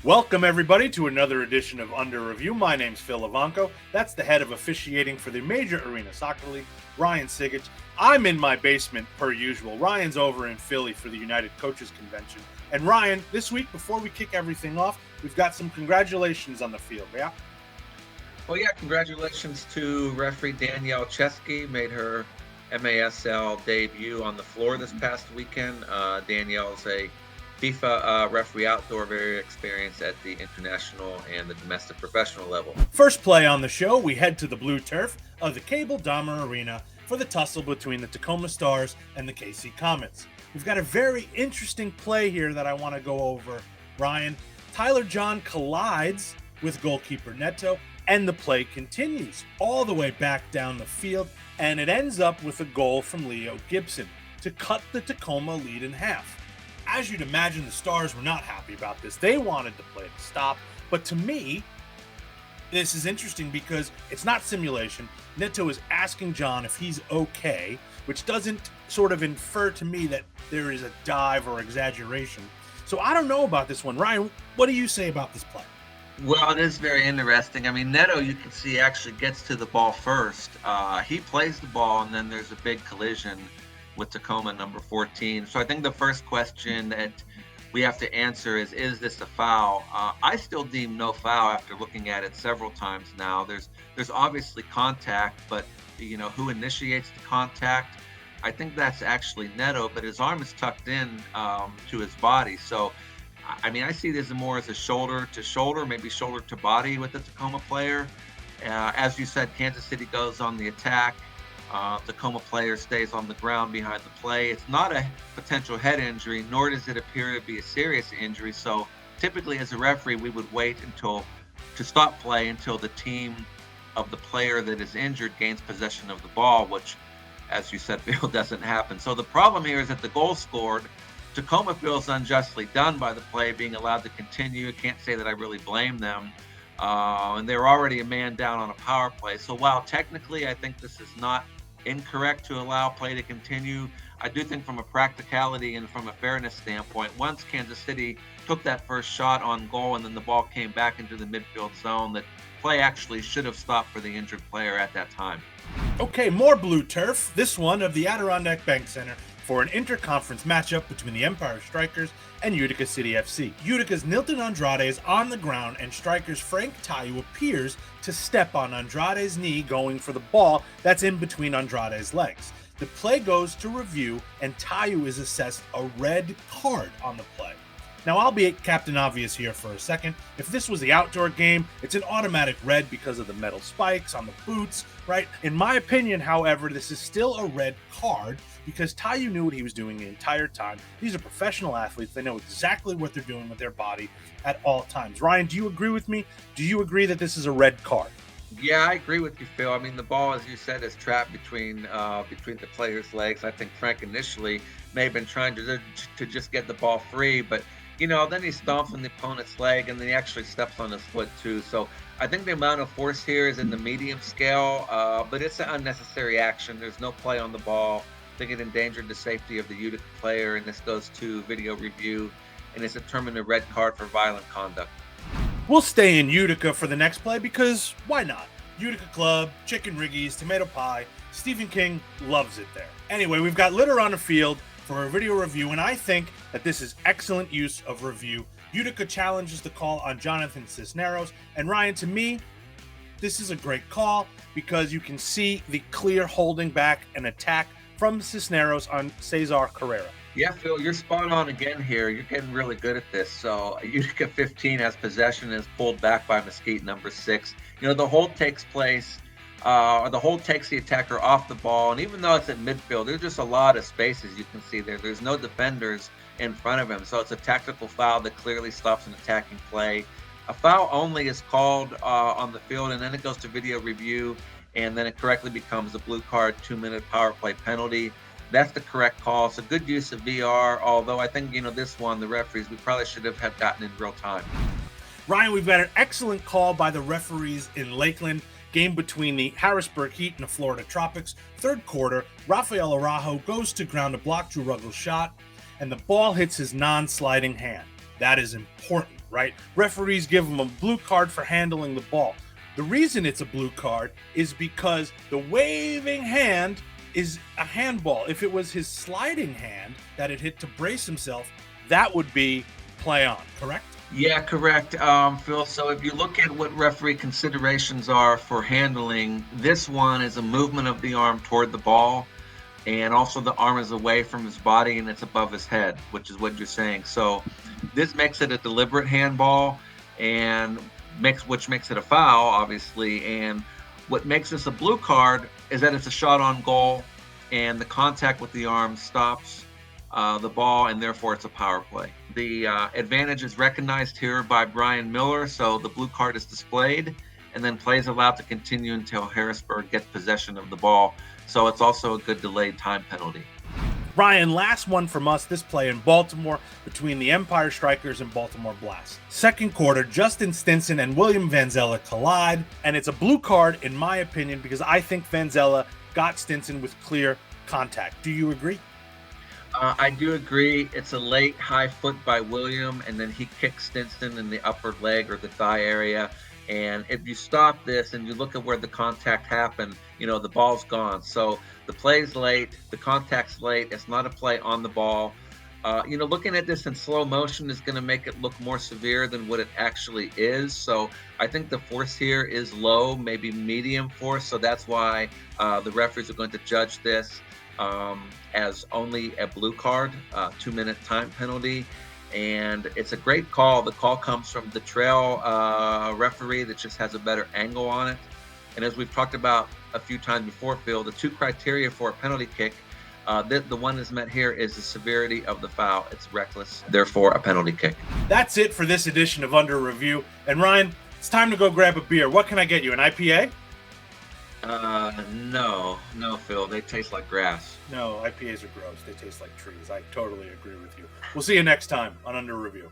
Welcome, everybody, to another edition of Under Review. My name's Phil Ivanko. That's the head of officiating for the Major Arena Soccer League, Ryan Sigich. I'm in my basement, per usual. Ryan's over in Philly for the United Coaches Convention. And Ryan, this week, before we kick everything off, we've got some congratulations on the field, yeah? Well, yeah, congratulations to referee Danielle Chesky, made her MASL debut on the floor this past weekend. Danielle's a FIFA referee outdoor, very experienced at the international and the domestic professional level. First play on the show, we head to the blue turf of the Cable Dahmer Arena for the tussle between the Tacoma Stars and the KC Comets. We've got a very interesting play here that I want to go over, Ryan. Tyler John collides with goalkeeper Neto, and the play continues all the way back down the field, and it ends up with a goal from Leo Gibson to cut the Tacoma lead in half. As you'd imagine, the Stars were not happy about this. They wanted the play to stop. But to me, this is interesting because it's not simulation. Neto is asking John if he's okay, which doesn't sort of infer to me that there is a dive or exaggeration. So I don't know about this one. Ryan, what do you say about this play? Well, it is very interesting. I mean, Neto, you can see, actually gets to the ball first. He plays the ball, and then there's a big collision with Tacoma number 14. So I think the first question that we have to answer is this a foul? I still deem no foul after looking at it several times now. There's obviously contact, but who initiates the contact? I think that's actually Neto, but his arm is tucked in to his body. So I mean, I see this more as a shoulder to shoulder, maybe shoulder to body with the Tacoma player. As you said, Kansas City goes on the attack. Tacoma player stays on the ground behind the play. It's not a potential head injury, nor does it appear to be a serious injury. So typically as a referee, we would wait to stop play until the team of the player that is injured gains possession of the ball, which, as you said, Bill, doesn't happen. So the problem here is that the goal scored, Tacoma feels unjustly done by the play being allowed to continue. I can't say that I really blame them. And they're already a man down on a power play. So while technically I think this is not incorrect to allow play to continue, I do think from a practicality and from a fairness standpoint, once Kansas City took that first shot on goal and then the ball came back into the midfield zone, that play actually should have stopped for the injured player at that time. Okay, more blue turf, this one of the Adirondack Bank Center, for an interconference matchup between the Empire Strykers and Utica City FC. Utica's Nilton Andrade is on the ground, and Strykers' Franck Tayou appears to step on Andrade's knee going for the ball that's in between Andrade's legs. The play goes to review, and Tayou is assessed a red card on the play. Now, I'll be Captain Obvious here for a second. If this was the outdoor game, it's an automatic red because of the metal spikes on the boots, right? In my opinion, however, this is still a red card because Tayou knew what he was doing the entire time. These are professional athletes. They know exactly what they're doing with their body at all times. Ryan, do you agree with me? Do you agree that this is a red card? Yeah, I agree with you, Phil. I mean, the ball, as you said, is trapped between the player's legs. I think Frank initially may have been trying to just get the ball free, but then he stomps on the opponent's leg, and then he actually steps on his foot too. So I think the amount of force here is in the medium scale, but it's an unnecessary action. There's no play on the ball. I think it endangered the safety of the Utica player, and this goes to video review, and it's determined a red card for violent conduct. We'll stay in Utica for the next play because why not? Utica Club, chicken riggies, tomato pie. Stephen King loves it there. Anyway, we've got litter on the field for a video review, and I think that this is excellent use of review. Utica challenges the call on Jonathan Cisneros, and Ryan, to me, this is a great call because you can see the clear holding back and attack from Cisneros on Cesar Carrera. Yeah, Phil, you're spot on again here. You're getting really good at this. So Utica 15 has possession and is pulled back by Mesquite, number 6. The hold takes place. The hold takes the attacker off the ball, and even though it's at midfield, there's just a lot of spaces you can see there. There's no defenders in front of him, so it's a tactical foul that clearly stops an attacking play. A foul only is called on the field, and then it goes to video review, and then it correctly becomes a blue card, 2-minute power play penalty. That's the correct call. It's a good use of VR, although I think, this one, the referees, we probably should have gotten in real time. Ryan, we've got an excellent call by the referees in Lakeland. Game between the Harrisburg Heat and the Florida Tropics. Third quarter, Rafael Araujo goes to ground to block Drew Ruggles' shot, and the ball hits his non-sliding hand. That is important. right? Referees give him a blue card for handling the ball. The reason it's a blue card is because the waving hand is a handball. If it was his sliding hand that it hit to brace himself, that would be play on, correct? Yeah, correct, Phil. So if you look at what referee considerations are for handling, this one is a movement of the arm toward the ball, and also the arm is away from his body and it's above his head, which is what you're saying. So this makes it a deliberate handball, and which makes it a foul, obviously. And what makes this a blue card is that it's a shot on goal, and the contact with the arm stops the ball, and therefore it's a power play. The advantage is recognized here by Brian Miller, so the blue card is displayed, and then play is allowed to continue until Harrisburg gets possession of the ball. So it's also a good delayed time penalty. Ryan, last one from us, this play in Baltimore between the Empire Strykers and Baltimore Blast. Second quarter, Justin Stinson and William Vanzela collide, and it's a blue card in my opinion because I think Vanzela got Stinson with clear contact. Do you agree? I do agree. It's a late high foot by William, and then he kicks Stinson in the upper leg or the thigh area. And if you stop this and you look at where the contact happened, the ball's gone. So the play's late, the contact's late. It's not a play on the ball. Looking at this in slow motion is going to make it look more severe than what it actually is. So I think the force here is low, maybe medium force. So that's why the referees are going to judge this as only a blue card, 2-minute time penalty. And it's a great call. The call comes from the trail referee that just has a better angle on it. And as we've talked about a few times before, Phil, the two criteria for a penalty kick, the one that's met here is the severity of the foul. It's reckless, therefore a penalty kick. That's it for this edition of Under Review. And Ryan, it's time to go grab a beer. What can I get you, an IPA? No, Phil. They taste like grass. No, IPAs are gross. They taste like trees. I totally agree with you. We'll see you next time on Under Review.